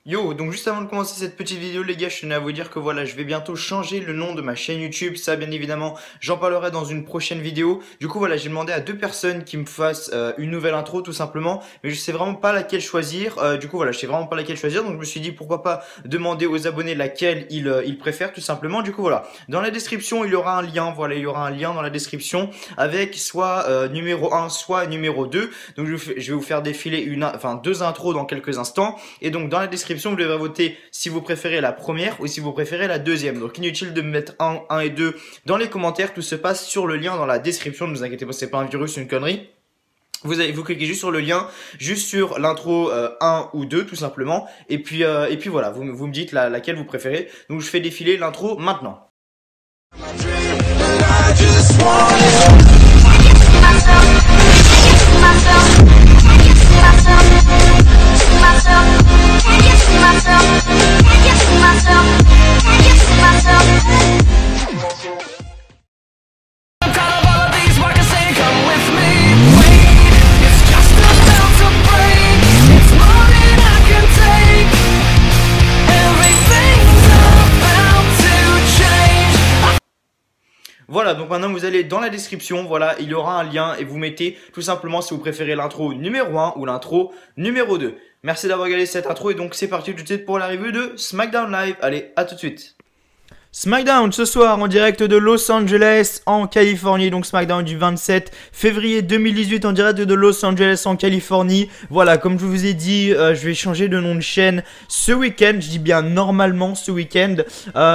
Yo, donc juste avant de commencer cette petite vidéo les gars, je tenais à vous dire que voilà, je vais bientôt changer le nom de ma chaîne YouTube. Ça bien évidemment, j'en parlerai dans une prochaine vidéo. Du coup voilà, j'ai demandé à deux personnes qui me fassent une nouvelle intro tout simplement. Mais je sais vraiment pas laquelle choisir. Du coup voilà, je sais vraiment pas laquelle choisir. Donc je me suis dit pourquoi pas demander aux abonnés laquelle ils préfèrent tout simplement. Du coup voilà, dans la description il y aura un lien. Voilà, il y aura un lien dans la description avec soit numéro 1 soit numéro 2. Donc je vais vous faire défiler deux intros dans quelques instants. Et donc dans la description vous devrez voter si vous préférez la première ou si vous préférez la deuxième. Donc inutile de mettre 1 et 2 dans les commentaires, tout se passe sur le lien dans la description, ne vous inquiétez pas, c'est pas un virus, une connerie. Vous cliquez juste sur le lien, juste sur l'intro 1 ou 2 tout simplement, et puis voilà, vous me dites laquelle vous préférez. Donc je fais défiler l'intro maintenant. Voilà, donc maintenant vous allez dans la description, voilà, il y aura un lien et vous mettez tout simplement si vous préférez l'intro numéro 1 ou l'intro numéro 2. Merci d'avoir regardé cette intro et donc c'est parti tout de suite pour la review de SmackDown Live. Allez, à tout de suite. SmackDown ce soir en direct de Los Angeles en Californie, donc SmackDown du 27 février 2018 en direct de Los Angeles en Californie. Voilà, comme je vous ai dit, je vais changer de nom de chaîne ce week-end, je dis bien normalement ce week-end.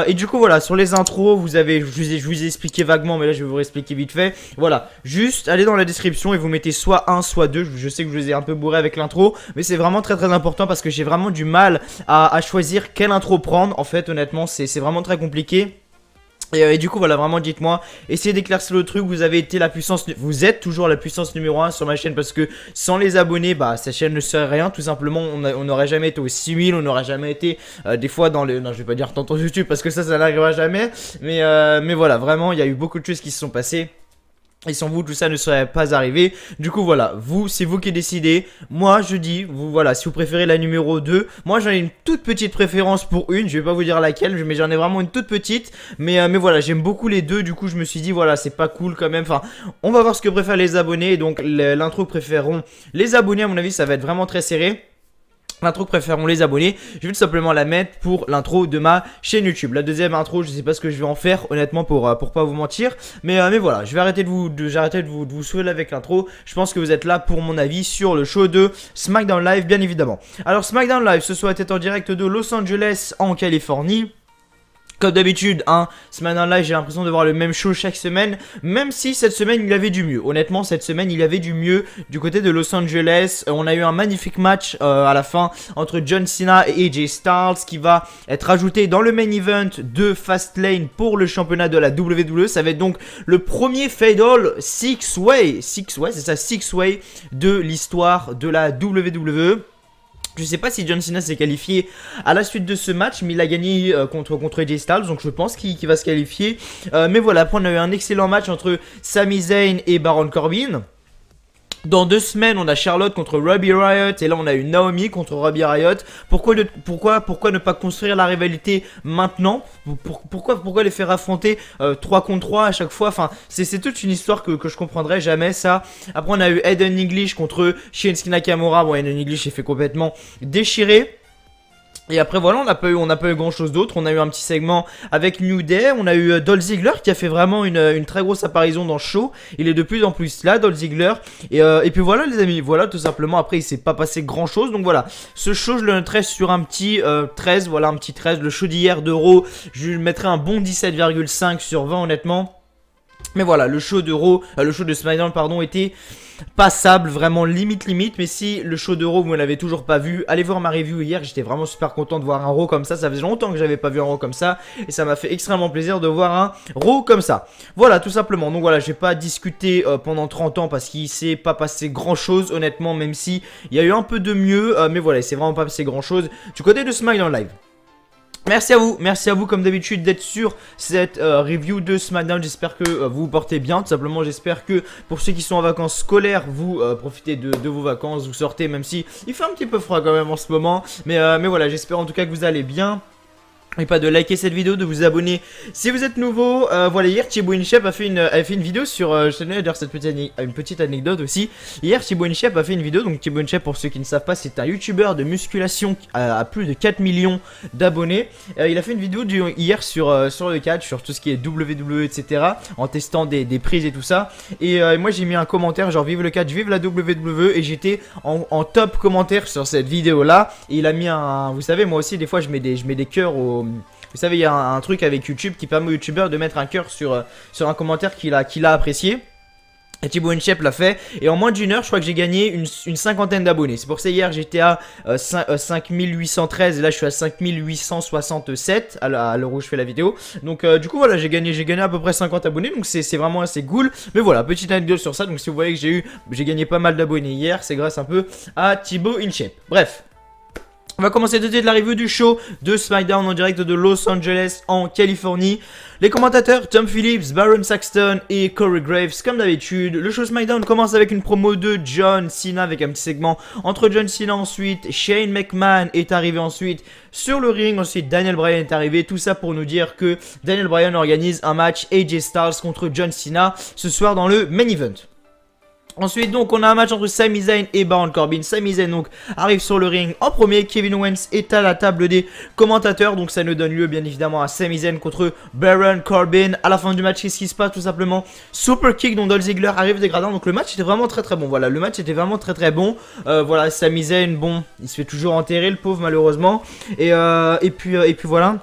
Et du coup voilà, sur les intros, je vous ai expliqué vaguement, mais là je vais vous expliquer vite fait. Voilà, juste allez dans la description et vous mettez soit 1 soit 2, je sais que je vous ai un peu bourré avec l'intro, mais c'est vraiment très important parce que j'ai vraiment du mal à choisir quelle intro prendre. En fait honnêtement c'est vraiment très compliqué. Et du coup voilà, vraiment dites-moi, essayez d'éclaircir le truc. Vous êtes toujours la puissance numéro 1 sur ma chaîne, parce que sans les abonnés, bah cette chaîne ne serait rien tout simplement. On n'aurait jamais été aux 6000, on n'aurait jamais été des fois dans les, non je vais pas dire tantôt YouTube parce que ça n'arrivera jamais, mais voilà, vraiment il y a eu beaucoup de choses qui se sont passées. Et sans vous, tout ça ne serait pas arrivé. Du coup, voilà, c'est vous qui décidez. Moi, je dis, voilà, si vous préférez la numéro 2. Moi, j'en ai une toute petite préférence pour une. Je vais pas vous dire laquelle, mais j'en ai vraiment une toute petite. Mais voilà, j'aime beaucoup les deux. Du coup, je me suis dit, voilà, c'est pas cool quand même. Enfin, on va voir ce que préfèrent les abonnés. Donc, l'intro que préféreront les abonnés, à mon avis, ça va être vraiment très serré. L'intro que préféreront les abonnés, je vais tout simplement la mettre pour l'intro de ma chaîne YouTube. La deuxième intro, je sais pas ce que je vais en faire honnêtement pour pas vous mentir, mais voilà, je vais arrêter de vous saouler avec l'intro. Je pense que vous êtes là pour mon avis sur le show de SmackDown Live bien évidemment. Alors SmackDown Live ce soir était en direct de Los Angeles en Californie. Comme d'habitude, SmackDown Live, j'ai l'impression de voir le même show chaque semaine, même si cette semaine il avait du mieux. Honnêtement, cette semaine il avait du mieux du côté de Los Angeles. On a eu un magnifique match à la fin entre John Cena et AJ Styles qui va être ajouté dans le main event de Fastlane pour le championnat de la WWE. Ça va être donc le premier Fatal Six-Way, c'est ça, Six-Way de l'histoire de la WWE. Je sais pas si John Cena s'est qualifié à la suite de ce match, mais il a gagné contre AJ Styles, donc je pense qu'il va se qualifier. Mais voilà, après on a eu un excellent match entre Sami Zayn et Baron Corbin. Dans 2 semaines, on a Charlotte contre Ruby Riott et là on a eu Naomi contre Ruby Riott. Pourquoi ne pas construire la rivalité maintenant? Pourquoi les faire affronter 3 contre 3 à chaque fois? Enfin, c'est toute une histoire que je comprendrai jamais ça. Après on a eu Aiden English contre Shinsuke Nakamura. Bon, Aiden English s'est fait complètement déchirer. Et après voilà, on n'a pas eu grand chose d'autre. On a eu un petit segment avec New Day. On a eu Dolph Ziggler qui a fait vraiment une très grosse apparition dans le show. Il est de plus en plus là, Dolph Ziggler. Et puis voilà les amis, voilà tout simplement. Après il s'est pas passé grand chose. Donc voilà, ce show je le noterai sur un petit 13. Voilà un petit 13. Le show d'hier de Raw, je lui mettrai un bon 17,5 sur 20 honnêtement. Mais voilà, le show de SmackDown pardon était passable, vraiment limite. Mais si le show de Raw vous ne l'avez toujours pas vu, allez voir ma review hier. J'étais vraiment super content de voir un Raw comme ça. Ça faisait longtemps que j'avais pas vu un Raw comme ça et ça m'a fait extrêmement plaisir de voir un Raw comme ça. Voilà tout simplement. Donc voilà, je vais pas discuter pendant 30 ans parce qu'il s'est pas passé grand chose honnêtement, même si il y a eu un peu de mieux, mais voilà, il s'est vraiment pas passé grand chose du côté de SmackDown Live. merci à vous comme d'habitude d'être sur cette review de SmackDown. J'espère que vous vous portez bien, tout simplement. J'espère que pour ceux qui sont en vacances scolaires, vous profitez de vos vacances, vous sortez, même si il fait un petit peu froid quand même en ce moment. Mais voilà, j'espère en tout cas que vous allez bien. Et pas de liker cette vidéo, de vous abonner si vous êtes nouveau. Voilà, hier Thibaut InShape a fait une vidéo sur, je tenais à dire une petite anecdote aussi. Hier Thibaut InShape a fait une vidéo, donc Thibaut InShape pour ceux qui ne savent pas c'est un youtubeur de musculation à plus de 4 millions d'abonnés. Il a fait une vidéo hier sur le catch, sur tout ce qui est WWE etc. En testant des prises et tout ça. Et moi j'ai mis un commentaire genre vive le catch, vive la WWE. Et j'étais en top commentaire sur cette vidéo là. Et il a mis un, vous savez moi aussi des fois je mets des cœurs au... Vous savez, il y a un truc avec YouTube qui permet aux youtubeurs de mettre un cœur sur un commentaire qu'il a apprécié. Et Thibaut InShape l'a fait. Et en moins d'une heure, je crois que j'ai gagné une cinquantaine d'abonnés. C'est pour ça hier, j'étais à 5813. Et là, je suis à 5867 à l'heure où je fais la vidéo. Donc, du coup, voilà, j'ai gagné à peu près 50 abonnés. Donc, c'est vraiment assez cool. Mais voilà, petite anecdote sur ça. Donc, si vous voyez que j'ai gagné pas mal d'abonnés hier, c'est grâce un peu à Thibaut InShape. Bref. On va commencer tout de suite la review du show de SmackDown en direct de Los Angeles en Californie. Les commentateurs Tom Phillips, Baron Saxton et Corey Graves comme d'habitude. Le show SmackDown commence avec une promo de John Cena avec un petit segment entre John Cena ensuite. Shane McMahon est arrivé ensuite sur le ring. Ensuite Daniel Bryan est arrivé. Tout ça pour nous dire que Daniel Bryan organise un match AJ Styles contre John Cena ce soir dans le main event. Ensuite donc on a un match entre Sami Zayn et Baron Corbin. Sami Zayn donc arrive sur le ring en premier. Kevin Owens est à la table des commentateurs. Donc ça nous donne lieu bien évidemment à Sami Zayn contre Baron Corbin. À la fin du match, qu'est-ce qui se passe? Tout simplement super kick dont Dolph Ziggler arrive dégradant. Donc le match était vraiment très bon. Voilà, le match était vraiment très bon. Voilà, Sami Zayn, bon, il se fait toujours enterrer le pauvre malheureusement. Et puis voilà.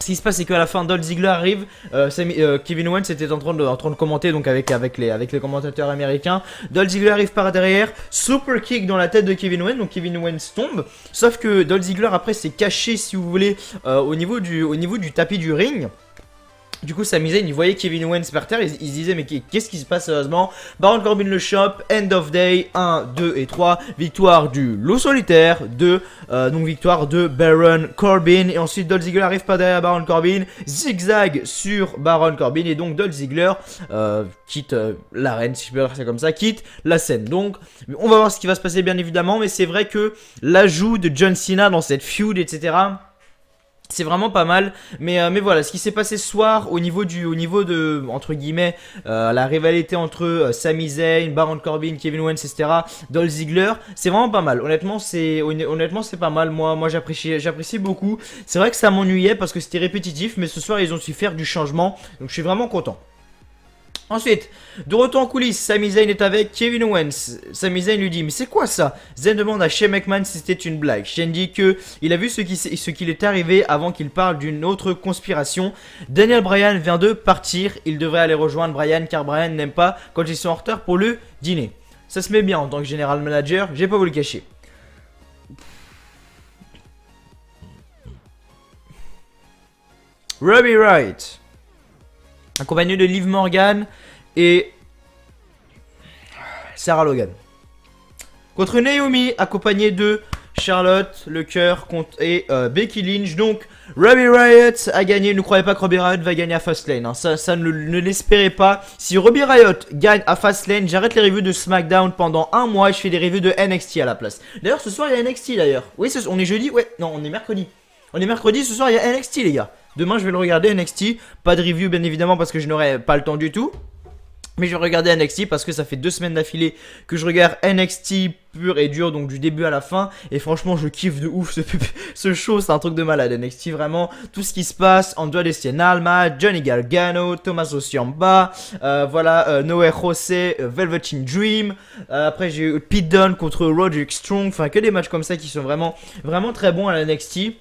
Ce qui se passe c'est qu'à la fin Dolph Ziggler arrive, Kevin Owens était en train de commenter donc avec les commentateurs américains. Dolph Ziggler arrive par derrière, super kick dans la tête de Kevin Owens, donc Kevin Owens tombe. Sauf que Dolph Ziggler après s'est caché si vous voulez au niveau du tapis du ring. Du coup, Sami Zayn, il voyait Kevin Owens par terre, il se disait mais qu'est-ce qui se passe sérieusement? Baron Corbin le chope, end of day, 1, 2 et 3, victoire du loup solitaire, 2, donc victoire de Baron Corbin. Et ensuite Dolph Ziggler arrive pas derrière Baron Corbin, zigzag sur Baron Corbin et donc Dolph Ziggler quitte l'arène, si je peux dire ça comme ça, quitte la scène. Donc on va voir ce qui va se passer bien évidemment, mais c'est vrai que l'ajout de John Cena dans cette feud, etc., c'est vraiment pas mal, mais voilà, ce qui s'est passé ce soir au niveau de, entre guillemets, la rivalité entre Sami Zayn, Baron Corbin, Kevin Owens, etc., Dolph Ziggler, c'est vraiment pas mal. Honnêtement, c'est pas mal. Moi j'apprécie beaucoup. C'est vrai que ça m'ennuyait parce que c'était répétitif, mais ce soir ils ont su faire du changement, donc je suis vraiment content. Ensuite, de retour en coulisses, Sami Zayn est avec Kevin Owens. Sami Zayn lui dit mais c'est quoi ça? Zayn demande à Shane McMahon si c'était une blague. Shane dit que il a vu ce qu'il est arrivé avant qu'il parle d'une autre conspiration. Daniel Bryan vient de partir. Il devrait aller rejoindre Bryan car Bryan n'aime pas quand ils sont en retard pour le dîner. Ça se met bien en tant que général manager, j'ai pas vous le cacher. Ruby Wright, accompagné de Liv Morgan et Sarah Logan. Contre Naomi, accompagné de Charlotte, le cœur et Becky Lynch. Donc Ruby Riott a gagné. Ne croyez pas que Ruby Riott va gagner à Fastlane, hein. Ça ne l'espérez pas. Si Ruby Riott gagne à Fastlane, j'arrête les reviews de SmackDown pendant un mois et je fais des reviews de NXT à la place. D'ailleurs ce soir il y a NXT d'ailleurs. Oui, on est jeudi. Ouais, non, on est mercredi. On est mercredi, ce soir il y a NXT les gars. Demain je vais le regarder NXT. Pas de review bien évidemment parce que je n'aurai pas le temps du tout. Mais je vais regarder NXT parce que ça fait 2 semaines d'affilée que je regarde NXT pur et dur, donc du début à la fin. Et franchement je kiffe de ouf ce show, c'est un truc de malade. NXT vraiment, tout ce qui se passe, Andrade Cien Almas, Johnny Gargano, Tommaso Ciampa, voilà, Noé José, Velveteen Dream. Après j'ai eu Pete Dunne contre Roderick Strong. Enfin que des matchs comme ça qui sont vraiment très bons à la NXT.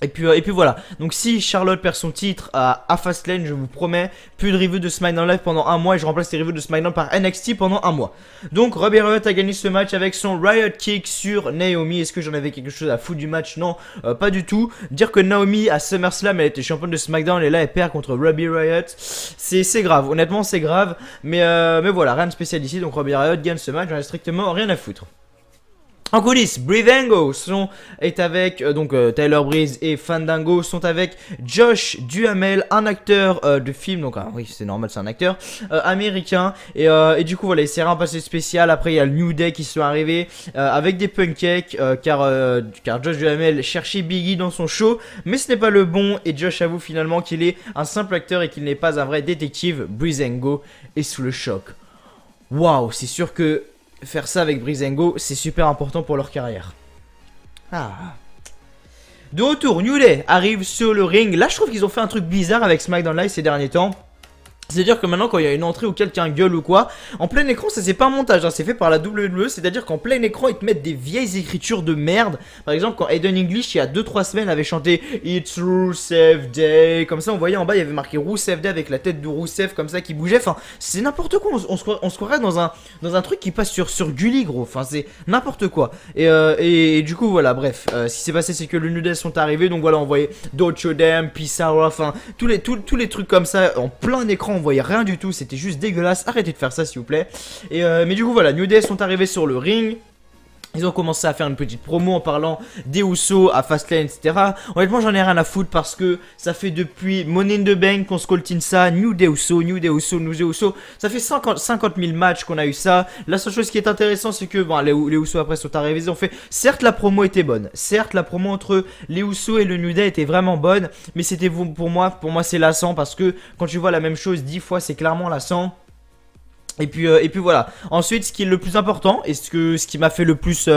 Et puis voilà, donc si Charlotte perd son titre à Fastlane, je vous promets, plus de review de SmackDown Live pendant un mois et je remplace les reviews de SmackDown par NXT pendant un mois. Donc Ruby Riott a gagné ce match avec son Riot Kick sur Naomi. Est-ce que j'en avais quelque chose à foutre du match? Non, pas du tout. Dire que Naomi à SummerSlam elle était championne de SmackDown et là elle perd contre Ruby Riott, c'est grave, honnêtement c'est grave. Mais voilà, rien de spécial ici, donc Ruby Riott gagne ce match, j'en ai strictement rien à foutre. En coulisses, Breezango est avec Tyler Breeze et Fandango sont avec Josh Duhamel, un acteur de film, donc oui c'est normal, c'est un acteur américain et du coup voilà, il s'est rien passé spécial. Après il y a le New Day qui sont arrivés avec des pancakes car Josh Duhamel cherchait Biggie dans son show, mais ce n'est pas le bon et Josh avoue finalement qu'il est un simple acteur et qu'il n'est pas un vrai détective. Breezango est sous le choc. Waouh, c'est sûr que faire ça avec Breezango, c'est super important pour leur carrière. De retour, New Day arrive sur le ring. Là, je trouve qu'ils ont fait un truc bizarre avec SmackDown Live ces derniers temps. C'est-à-dire que maintenant quand il y a une entrée ou quelqu'un gueule ou quoi, en plein écran, ça c'est pas un montage, hein, c'est fait par la WWE. C'est-à-dire qu'en plein écran ils te mettent des vieilles écritures de merde. Par exemple quand Aiden English il y a 2-3 semaines avait chanté It's Rusev Day, comme ça on voyait en bas il y avait marqué Rusev Day avec la tête de Rusev comme ça qui bougeait. Enfin c'est n'importe quoi, on se croirait dans un truc qui passe sur Gulli gros. Enfin c'est n'importe quoi. Et du coup voilà, bref, ce qui s'est passé c'est que le New Day sont arrivés. Donc voilà, on voyait Docho Dem, Pisara, enfin tous les trucs comme ça en plein écran. On voyait rien du tout, c'était juste dégueulasse. Arrêtez de faire ça s'il vous plaît. Mais du coup voilà, New Day sont arrivés sur le ring. Ils ont commencé à faire une petite promo en parlant des Usos à Fastlane, etc. Honnêtement, j'en ai rien à foutre parce que ça fait depuis Money in the Bank qu'on scoltine ça. New Day Usos, New Day Usos, New Day Usos. Ça fait 50 000 matchs qu'on a eu ça. La seule chose qui est intéressante, c'est que bon, les Usos après sont arrivés. Ils ont fait. Certes, la promo était bonne. Certes, la promo entre les Usos et le New Day était vraiment bonne. Mais c'était pour moi c'est lassant parce que quand tu vois la même chose 10 fois, c'est clairement lassant. Et puis voilà. Ensuite, ce qui est le plus important et ce qui m'a fait le plus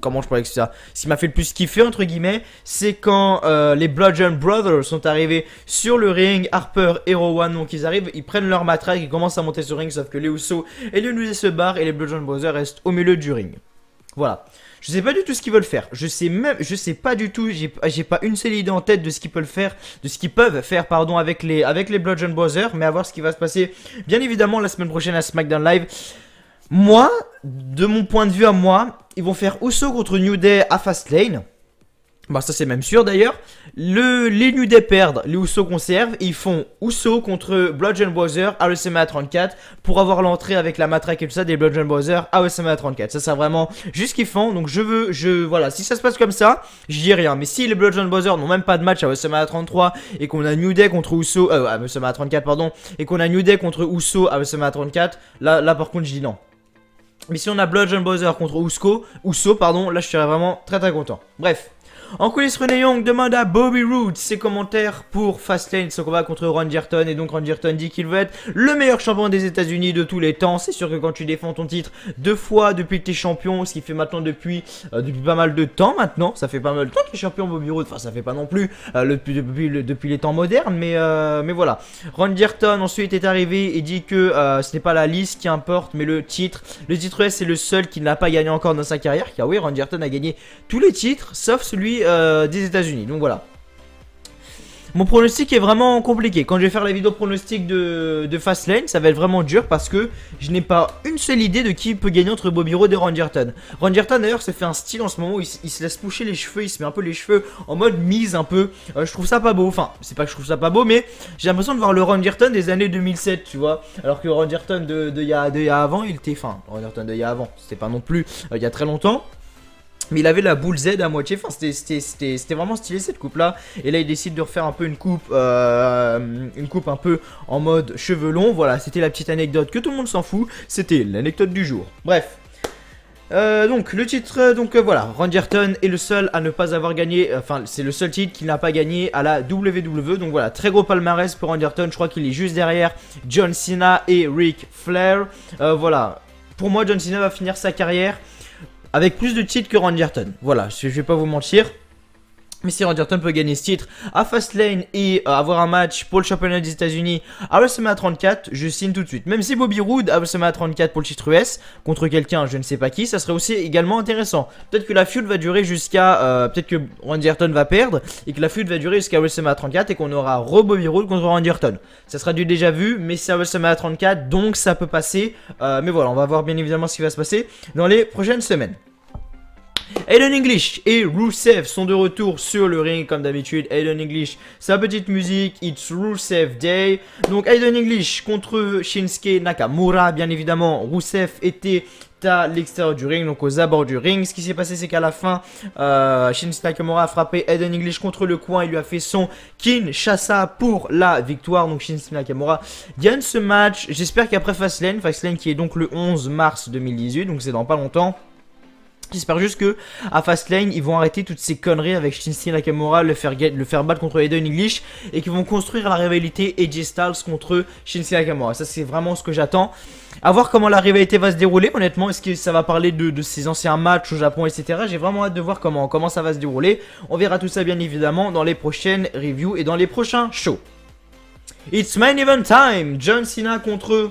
comment je pourrais expliquer ça, ce qui m'a fait le plus kiffer entre guillemets, c'est quand les Bludgeon Brothers sont arrivés sur le ring. Harper et Rowan, donc ils arrivent, ils prennent leur matraque, ils commencent à monter sur le ring, sauf que les Usos et le New Day se barrent et les Bludgeon Brothers restent au milieu du ring. Voilà. Je sais pas du tout ce qu'ils veulent faire. Je sais pas du tout. J'ai pas une seule idée en tête de ce qu'ils peuvent faire, pardon, avec les Bludgeon Brothers. Mais à voir ce qui va se passer, bien évidemment, la semaine prochaine à SmackDown Live. Moi, de mon point de vue à moi, ils vont faire Uso contre New Day à Fastlane. Bah ça c'est même sûr d'ailleurs. Les New Day perdent, les Usos conservent et ils font Uso contre Bludgeon Brothers à WrestleMania 34 pour avoir l'entrée avec la matraque et tout ça des Bludgeon Brothers à WrestleMania 34. Ça c'est vraiment juste kiffant. Donc voilà, si ça se passe comme ça, je dis rien. Mais si les Bludgeon Brothers n'ont même pas de match à WrestleMania 33 et qu'on a New Day contre Uso à WrestleMania 34 pardon, et qu'on a New Day contre Uso à WrestleMania 34, là par contre je dis non. Mais si on a Bludgeon Brothers contre Uso pardon, là je serais vraiment très content. Bref. En coulisses, Renee Young demande à Bobby Roode ses commentaires pour Fastlane, son combat contre Randy Orton. Et donc Randy Orton dit qu'il veut être le meilleur champion des États-Unis de tous les temps. C'est sûr que quand tu défends ton titre 2 fois depuis que tu es champion, ce qui fait maintenant depuis pas mal de temps maintenant, ça fait pas mal de temps qu'il est champion Bobby Roode. Enfin, ça fait pas non plus depuis les temps modernes, mais voilà. Randy Orton ensuite est arrivé et dit que ce n'est pas la liste qui importe, mais le titre. Le titre S, c'est le seul qui n'a pas gagné encore dans sa carrière. Car oui, Randy Orton a gagné tous les titres sauf celui des États-Unis. Donc voilà. Mon pronostic est vraiment compliqué. Quand je vais faire la vidéo pronostic de Fastlane, ça va être vraiment dur parce que je n'ai pas une seule idée de qui peut gagner entre Bobby Roode et Randy Orton. Randy Orton d'ailleurs se fait un style en ce moment où il se laisse pousser les cheveux, il se met un peu les cheveux en mode mise un peu. Je trouve ça pas beau. Enfin, c'est pas que je trouve ça pas beau, mais j'ai l'impression de voir le Randy Orton des années 2007, tu vois. Alors que Randy Orton de il y a avant, il était fin. Randy Orton de il y a avant, c'était pas non plus il y a très longtemps. Mais il avait la boule Z à moitié, enfin c'était vraiment stylé cette coupe là. Et là il décide de refaire un peu une coupe un peu en mode cheveux longs. Voilà, c'était la petite anecdote que tout le monde s'en fout. C'était l'anecdote du jour. Bref. Donc le titre, voilà, Randy Orton est le seul à ne pas avoir gagné, enfin c'est le seul titre qu'il n'a pas gagné à la WWE. Donc voilà, très gros palmarès pour Randy Orton. Je crois qu'il est juste derrière John Cena et Ric Flair. Voilà, pour moi John Cena va finir sa carrière avec plus de titres que Randy Orton. Voilà, je vais pas vous mentir. Mais si Randy Orton peut gagner ce titre à Fastlane et avoir un match pour le championnat des États-Unis à WrestleMania 34, je signe tout de suite. Même si Bobby Roode à WrestleMania 34 pour le titre US contre quelqu'un, je ne sais pas qui, ça serait aussi également intéressant. Peut-être que la feud va durer jusqu'à... peut-être que Randy Orton va perdre et que la feud va durer jusqu'à WrestleMania 34 et qu'on aura Bobby Roode contre Randy Orton. Ça sera du déjà vu, mais c'est à WrestleMania 34, donc ça peut passer. Mais voilà, on va voir bien évidemment ce qui va se passer dans les prochaines semaines. Aiden English et Rusev sont de retour sur le ring comme d'habitude. Aiden English, sa petite musique, It's Rusev Day. Donc Aiden English contre Shinsuke Nakamura, bien évidemment. Rusev était à l'extérieur du ring, donc aux abords du ring. Ce qui s'est passé, c'est qu'à la fin, Shinsuke Nakamura a frappé Aiden English contre le coin. Il lui a fait son Kinshasa pour la victoire. Donc Shinsuke Nakamura gagne ce match. J'espère qu'après Fastlane qui est donc le 11 mars 2018, donc c'est dans pas longtemps. J'espère juste que à Fastlane ils vont arrêter toutes ces conneries avec Shinsuke Nakamura, le faire battre contre Aiden English et qu'ils vont construire la rivalité AJ Styles contre Shinsuke Nakamura. Ça c'est vraiment ce que j'attends. A voir comment la rivalité va se dérouler honnêtement. Est-ce que ça va parler de ses anciens matchs au Japon, etc. J'ai vraiment hâte de voir comment ça va se dérouler. On verra tout ça bien évidemment dans les prochaines reviews et dans les prochains shows. It's main event time. John Cena contre...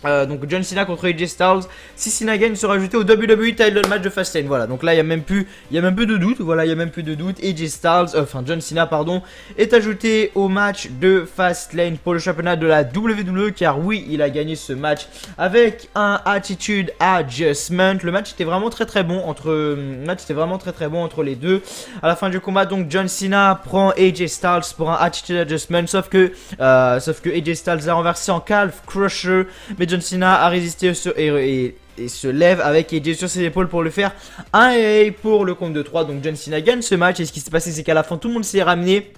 donc John Cena contre AJ Styles. Si Cena gagne, sera ajouté au WWE title match de Fastlane. Voilà, donc là il y a même plus de doute. Voilà, il y a même plus de doute. AJ Styles, John Cena pardon, est ajouté au match de Fastlane pour le championnat de la WWE, car oui, il a gagné ce match avec un Attitude Adjustment. Le match était vraiment très bon entre les deux. À la fin du combat, donc John Cena prend AJ Styles pour un Attitude Adjustment, sauf que AJ Styles a renversé en Calf Crusher, mais John Cena a résisté et se lève avec AJ sur ses épaules pour le faire un AA pour le compte de 3. Donc John Cena gagne ce match et ce qui s'est passé, c'est qu'à la fin tout le monde s'est ramené.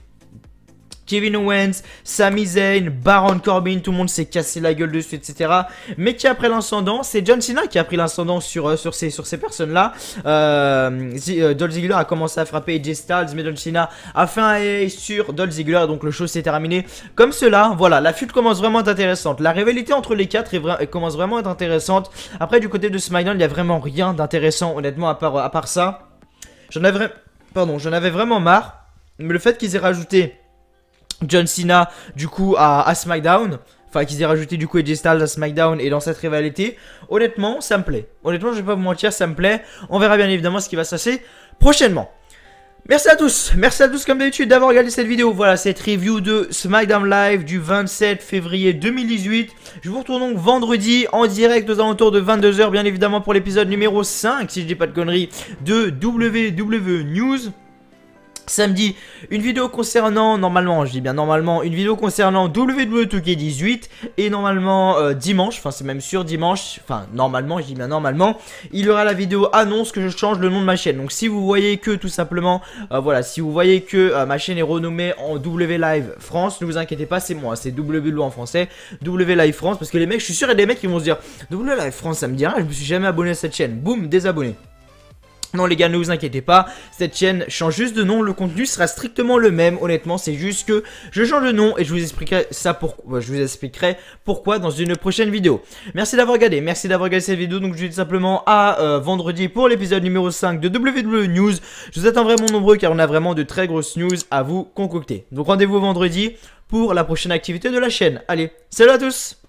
Kevin Owens, Sami Zayn, Baron Corbin, tout le monde s'est cassé la gueule dessus, etc. Mais qui a pris l'ascendant, c'est John Cena qui a pris l'ascendant sur ces personnes-là. Dolph Ziggler a commencé à frapper AJ Styles, mais John Cena a fait un AA sur Dolph Ziggler, donc le show s'est terminé comme cela. Voilà, la feud commence vraiment à être intéressante. La rivalité entre les quatre commence vraiment à être intéressante. Après, du côté de SmackDown, il n'y a vraiment rien d'intéressant, honnêtement, à part ça. J'en avais vraiment marre. Mais le fait qu'ils aient rajouté John Cena du coup à SmackDown, enfin qu'ils aient rajouté du coup AJ Styles à SmackDown et dans cette rivalité, honnêtement ça me plaît. Honnêtement je vais pas vous mentir, ça me plaît. On verra bien évidemment ce qui va se passer prochainement. Merci à tous comme d'habitude d'avoir regardé cette vidéo. Voilà, cette review de SmackDown Live du 27 février 2018. Je vous retrouve donc vendredi en direct aux alentours de 22 h bien évidemment pour l'épisode numéro 5, si je dis pas de conneries, de WWE News. Samedi, une vidéo concernant, normalement, je dis bien normalement, une vidéo concernant WWE 2K18. Et normalement, dimanche, enfin c'est même sûr, dimanche, enfin normalement, je dis bien normalement, il y aura la vidéo annonce que je change le nom de ma chaîne. Donc si vous voyez que tout simplement, voilà, si vous voyez que ma chaîne est renommée en W Live France, ne vous inquiétez pas, c'est moi, c'est W en français, W Live France. Parce que les mecs, je suis sûr, il y a des mecs qui vont se dire, W Live France, ça me dit rien, je me suis jamais abonné à cette chaîne. Boum, désabonné. Non les gars, ne vous inquiétez pas, cette chaîne change juste de nom, le contenu sera strictement le même, honnêtement, c'est juste que je change de nom et je vous expliquerai pourquoi dans une prochaine vidéo. Merci d'avoir regardé, cette vidéo, donc je vous dis tout simplement à vendredi pour l'épisode numéro 5 de WWE News. Je vous attends vraiment nombreux car on a vraiment de très grosses news à vous concocter. Donc rendez-vous vendredi pour la prochaine activité de la chaîne. Allez, salut à tous!